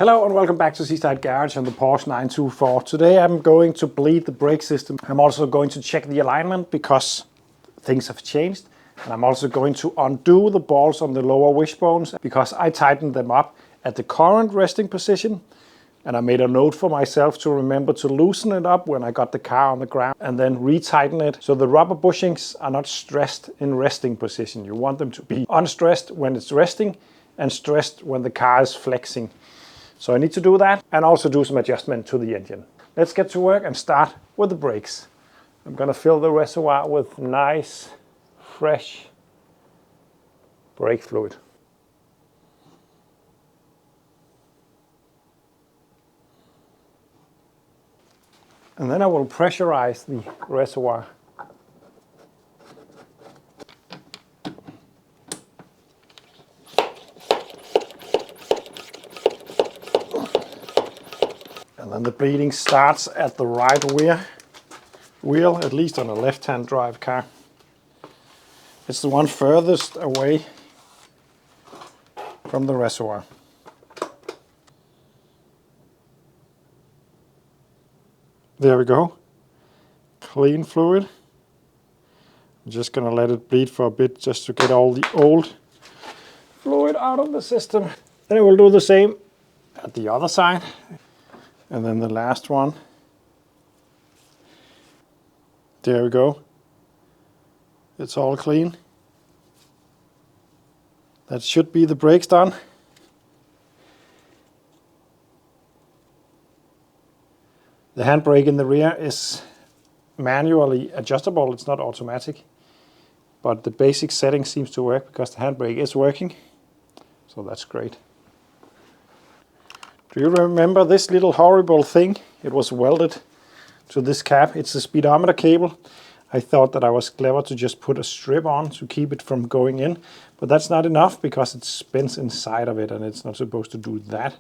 Hello and welcome back to Seaside Garage and the Porsche 924. Today I'm going to bleed the brake system. I'm also going to check the alignment because things have changed. And I'm also going to undo the balls on the lower wishbones because I tightened them up at the current resting position. And I made a note for myself to remember to loosen it up when I got the car on the ground and then retighten it. So the rubber bushings are not stressed in resting position. You want them to be unstressed when it's resting and stressed when the car is flexing. So I need to do that and also do some adjustment to the engine. Let's get to work and start with the brakes. I'm gonna fill the reservoir with nice, fresh brake fluid. And then I will pressurize the reservoir. And then the bleeding starts at the right rear wheel, at least on a left-hand drive car. It's the one furthest away from the reservoir. There we go. Clean fluid. I'm just gonna let it bleed for a bit just to get all the old fluid out of the system. Then I will do the same at the other side. And then the last one. There we go. It's all clean. That should be the brakes done. The handbrake in the rear is manually adjustable, it's not automatic. But the basic setting seems to work because the handbrake is working. So that's great. Do you remember this little horrible thing? It was welded to this cap. It's a speedometer cable. I thought that I was clever to just put a strip on to keep it from going in. But that's not enough because it spins inside of it and it's not supposed to do that.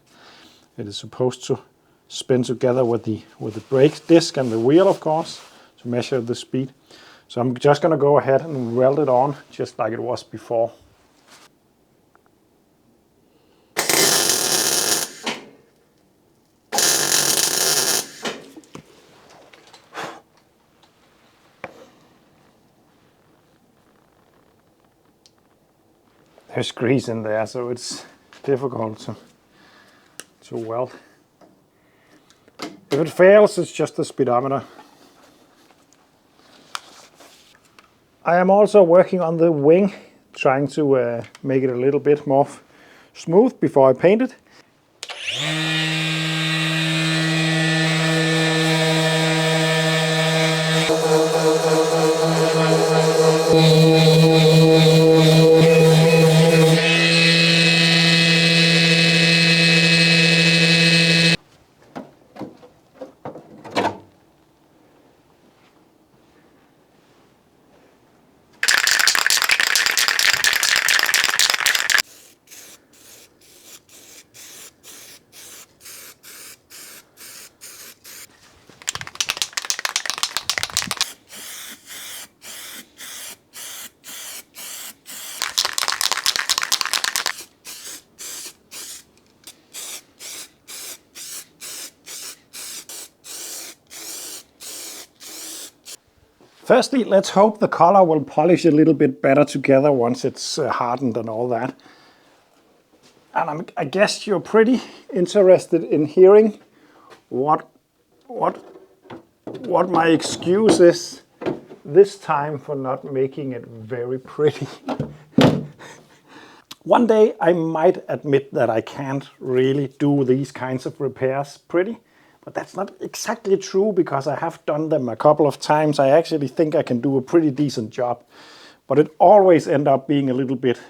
It is supposed to spin together with the brake disc and the wheel, of course, to measure the speed. So I'm just going to go ahead and weld it on just like it was before. There's grease in there, so it's difficult to weld. If it fails, it's just the speedometer. I am also working on the wing, trying to make it a little bit more smooth before I paint it. Firstly, let's hope the color will polish a little bit better together once it's hardened and all that. And I guess you're pretty interested in hearing what my excuse is this time for not making it very pretty. One day I might admit that I can't really do these kinds of repairs pretty. But that's not exactly true because I have done them a couple of times. I actually think I can do a pretty decent job. But it always ends up being a little bit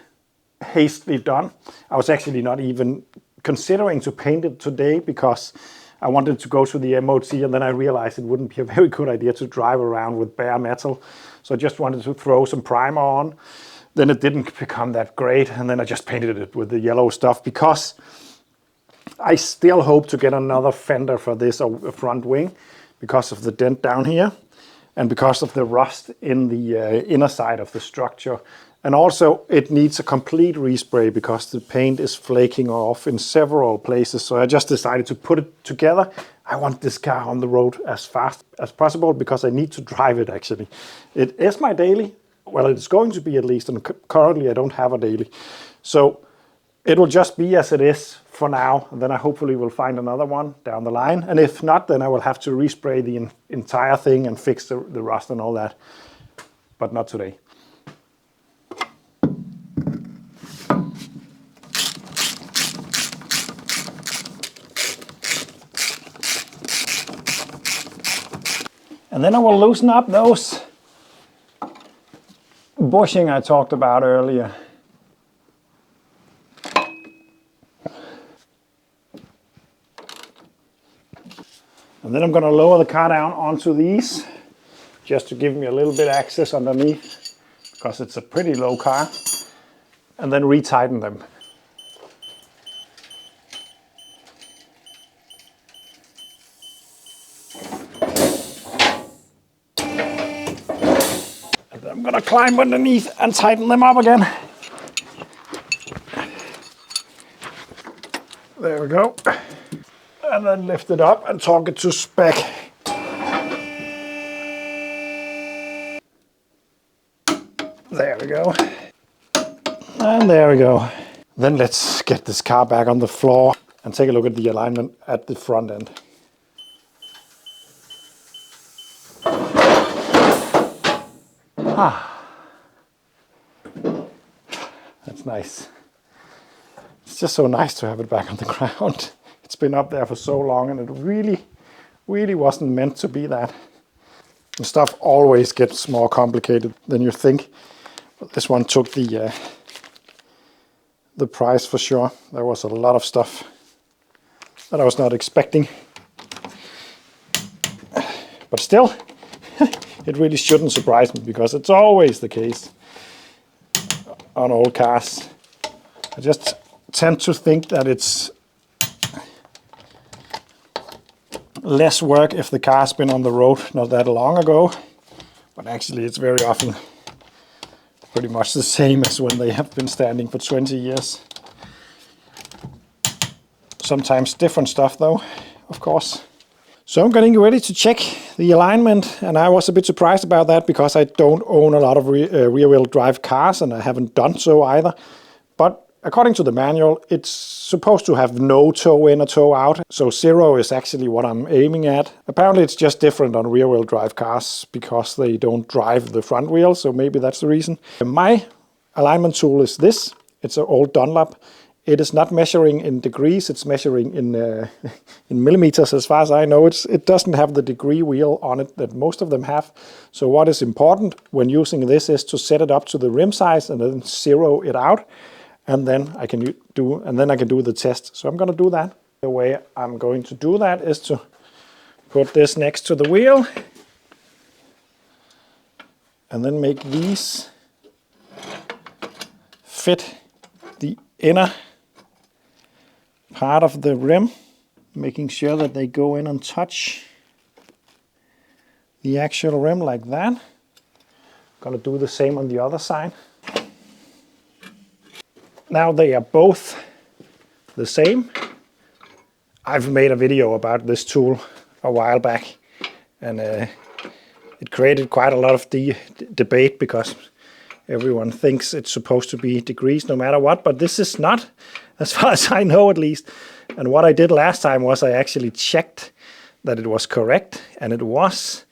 hastily done. I was actually not even considering to paint it today because I wanted to go to the MOT and then I realized it wouldn't be a very good idea to drive around with bare metal. So I just wanted to throw some primer on. Then it didn't become that great and then I just painted it with the yellow stuff because I still hope to get another fender for this front wing because of the dent down here and because of the rust in the inner side of the structure. And also it needs a complete respray because the paint is flaking off in several places. So I just decided to put it together. I want this car on the road as fast as possible because I need to drive it actually. It is my daily. Well, it's going to be at least, and currently I don't have a daily. So it will just be as it is for now, and then I hopefully will find another one down the line. And if not, then I will have to respray the entire thing and fix the rust and all that. But not today. And then I will loosen up those bushing I talked about earlier. And then I'm going to lower the car down onto these, just to give me a little bit of access underneath, because it's a pretty low car, and then retighten them. And then I'm going to climb underneath and tighten them up again. There we go. And then lift it up and torque it to spec. There we go. And there we go. Then let's get this car back on the floor and take a look at the alignment at the front end. That's nice. It's just so nice to have it back on the ground. It's been up there for so long and it really wasn't meant to be that. And stuff always gets more complicated than you think. But this one took the price for sure. There was a lot of stuff that I was not expecting. But still, it really shouldn't surprise me because it's always the case on old cars. I just tend to think that it's less work if the car's been on the road not that long ago, but actually it's very often pretty much the same as when they have been standing for 20 years. Sometimes different stuff though, of course. So I'm getting ready to check the alignment, and I was a bit surprised about that because I don't own a lot of rear-wheel drive cars, and I haven't done so either. But according to the manual, it's supposed to have no toe in or toe out, so 0 is actually what I'm aiming at. Apparently it's just different on rear-wheel drive cars because they don't drive the front wheel, so maybe that's the reason. My alignment tool is this. It's an old Dunlop. It is not measuring in degrees, it's measuring in millimeters as far as I know. It doesn't have the degree wheel on it that most of them have. So what is important when using this is to set it up to the rim size and then 0 it out. And then I can do the test. So I'm going to do that. The way I'm going to do that is to put this next to the wheel and then make these fit the inner part of the rim, making sure that they go in and touch the actual rim like that. I'm going to do the same on the other side. Now they are both the same. I've made a video about this tool a while back, and it created quite a lot of debate because everyone thinks it's supposed to be degrees no matter what, but this is not, as far as I know at least. And what I did last time was I actually checked that it was correct, and it was.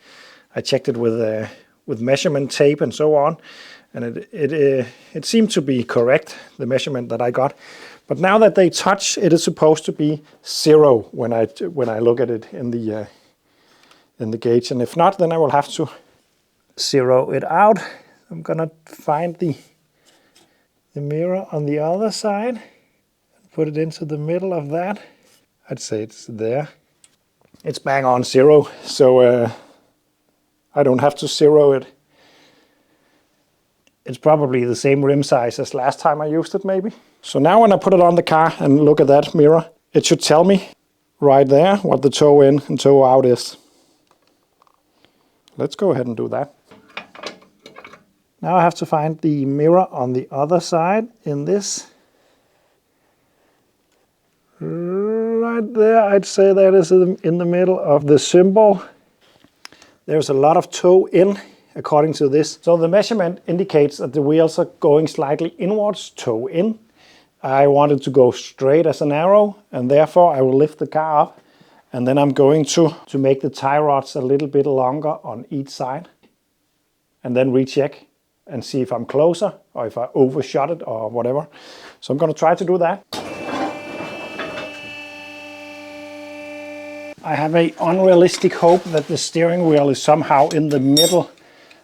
I checked it with measurement tape and so on, and it seemed to be correct, the measurement that I got. But now that they touch, it is supposed to be 0 when I look at it in the gauge, and if not, then I will have to 0 it out. I'm gonna find the mirror on the other side and put it into the middle of that. I'd say it's there. It's bang on 0, so I don't have to 0 it. It's probably the same rim size as last time I used it, maybe. So now when I put it on the car and look at that mirror, it should tell me right there what the toe in and toe out is. Let's go ahead and do that. Now I have to find the mirror on the other side in this. Right there, I'd say that is in the middle of the symbol. There's a lot of toe in, according to this. So the measurement indicates that the wheels are going slightly inwards, toe in. I want it to go straight as an arrow, and therefore I will lift the car up. And then I'm going to make the tie rods a little bit longer on each side. And then recheck and see if I'm closer or if I overshot it or whatever. So I'm going to try to do that. I have an unrealistic hope that the steering wheel is somehow in the middle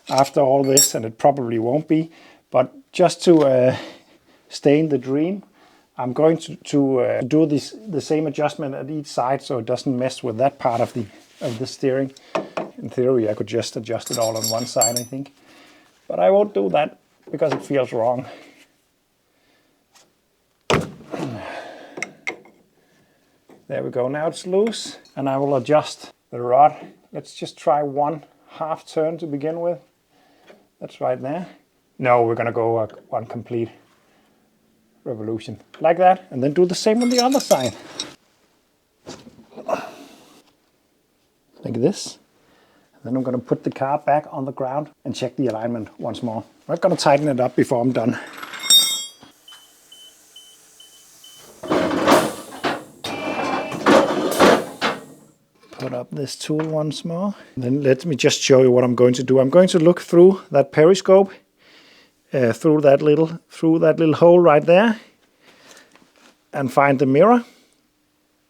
after all this, and it probably won't be. But just to stay in the dream, I'm going to do the same adjustment at each side so it doesn't mess with that part of the steering. In theory, I could just adjust it all on one side, I think. But I won't do that because it feels wrong. There we go, now it's loose, and I will adjust the rod. Let's just try one half turn to begin with. That's right there. No, we're gonna go one complete revolution, like that, and then do the same on the other side. Like this. And then I'm gonna put the car back on the ground and check the alignment once more. I'm not gonna tighten it up before I'm done. Put up this tool once more. Then let me just show you what I'm going to do. I'm going to look through that periscope, through that little hole right there, and find the mirror.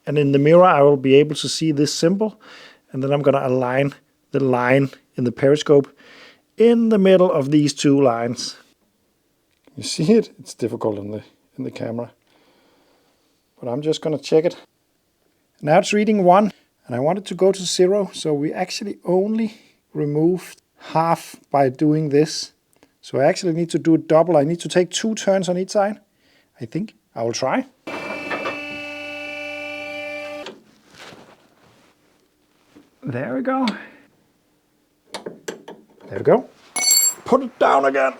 And in the mirror, I will be able to see this symbol, and then I'm going to align the line in the periscope in the middle of these two lines. You see it? It's difficult in the camera, but I'm just going to check it. Now it's reading 1. And I want it to go to 0, so we actually only removed half by doing this. So I actually need to do it double. I need to take 2 turns on each side, I think. I will try. There we go. There we go. Put it down again.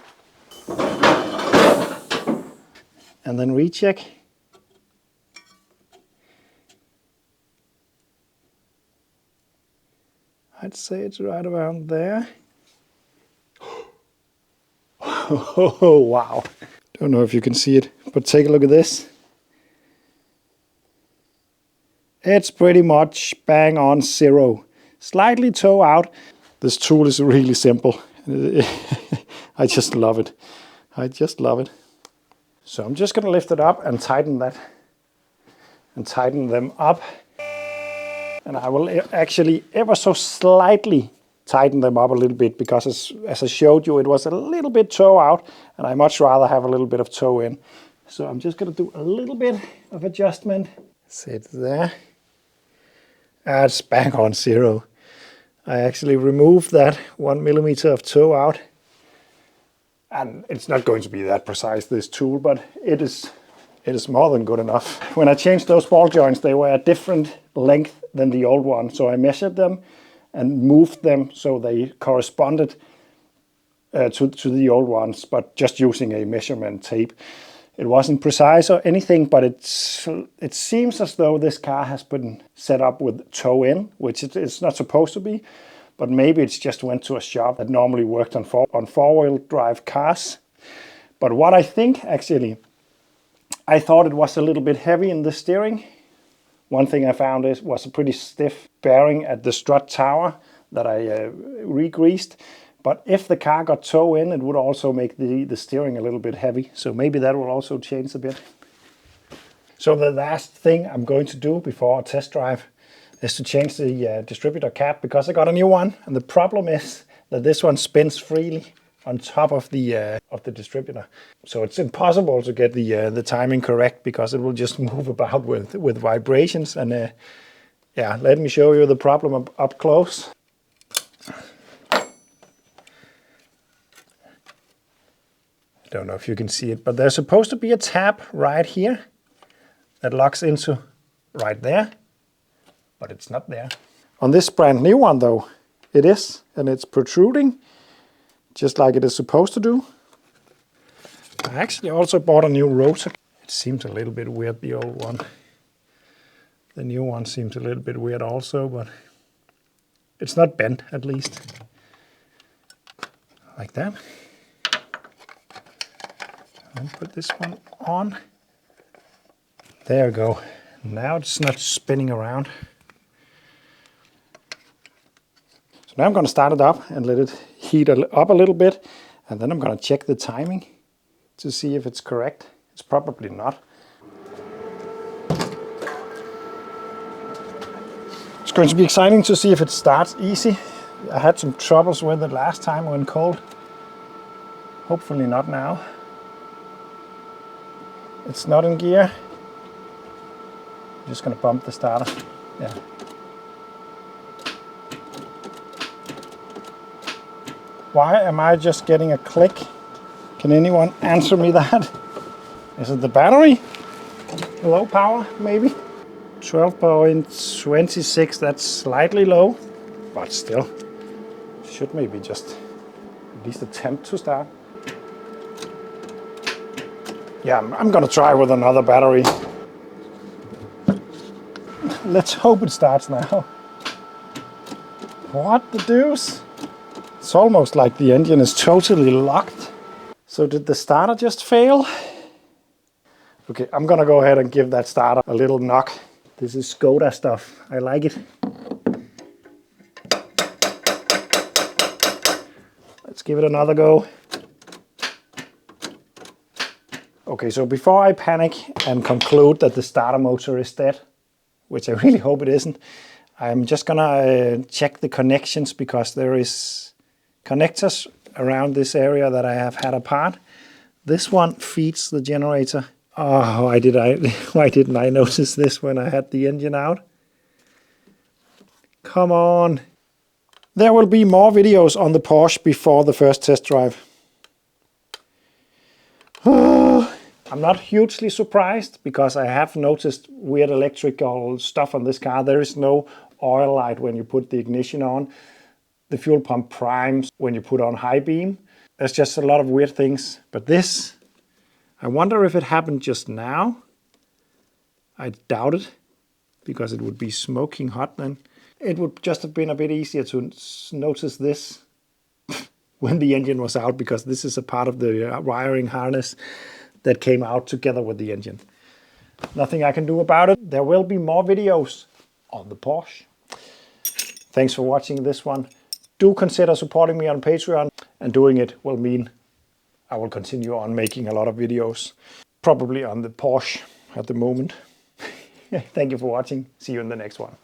And then recheck. I'd say it's right around there. Oh, wow. Don't know if you can see it, but take a look at this. It's pretty much bang on 0. Slightly toe out. This tool is really simple. I just love it. I just love it. So I'm just going to lift it up and tighten that. And tighten them up. And I will actually ever so slightly tighten them up a little bit because as I showed you, it was a little bit toe out and I much rather have a little bit of toe in. So I'm just going to do a little bit of adjustment. Sit there. That's bang on 0. I actually removed that 1 millimeter of toe out. And it's not going to be that precise, this tool, but it is more than good enough. When I changed those ball joints, they were a different length than the old one. So I measured them and moved them so they corresponded to the old ones, but just using a measurement tape. It wasn't precise or anything, but it seems as though this car has been set up with toe in, which it's not supposed to be, but maybe it's just went to a shop that normally worked on four-wheel drive cars. But what I think actually, I thought it was a little bit heavy in the steering. One thing I found was a pretty stiff bearing at the strut tower that I re-greased. But if the car got toe in, it would also make the steering a little bit heavy. So maybe that will also change a bit. So the last thing I'm going to do before a test drive is to change the distributor cap, because I got a new one. And the problem is that this one spins freely on top of the distributor. So it's impossible to get the timing correct because it will just move about with vibrations. And yeah, let me show you the problem up close. I don't know if you can see it, but there's supposed to be a tab right here that locks into right there, but it's not there. On this brand new one though, it is, and it's protruding. just like it is supposed to do. I actually also bought a new rotor. It seems a little bit weird, the old one. The new one seems a little bit weird also, but it's not bent at least. Like that. And put this one on. There we go. Now it's not spinning around. So now I'm going to start it up and let it heat up a little bit. And then I'm going to check the timing to see if it's correct. It's probably not. It's going to be exciting to see if it starts easy. I had some troubles with it last time when cold. Hopefully not now. It's not in gear. I'm just going to bump the starter. Yeah. Why am I just getting a click? Can anyone answer me that? Is it the battery? Low power, maybe? 12.26, that's slightly low, but still. Should maybe just at least attempt to start. Yeah, I'm gonna try with another battery. Let's hope it starts now. What the deuce? It's almost like the engine is totally locked. So did the starter just fail? Okay, I'm gonna go ahead and give that starter a little knock. This is Skoda stuff. I like it. Let's give it another go. Okay, so before I panic and conclude that the starter motor is dead, which I really hope it isn't, I'm just gonna check the connections because there is connectors around this area that I have had apart. This one feeds the generator. Oh, why didn't I notice this when I had the engine out? Come on. There will be more videos on the Porsche before the first test drive. I'm not hugely surprised because I have noticed weird electrical stuff on this car. There is no oil light when you put the ignition on. The fuel pump primes when you put on high beam. There's just a lot of weird things. But this, I wonder if it happened just now. I doubt it because it would be smoking hot then. It would just have been a bit easier to notice this when the engine was out because this is a part of the wiring harness that came out together with the engine. Nothing I can do about it. There will be more videos on the Porsche. Thanks for watching this one. Do consider supporting me on Patreon, and doing it will mean I will continue on making a lot of videos, probably on the Porsche at the moment. Thank you for watching. See you in the next one.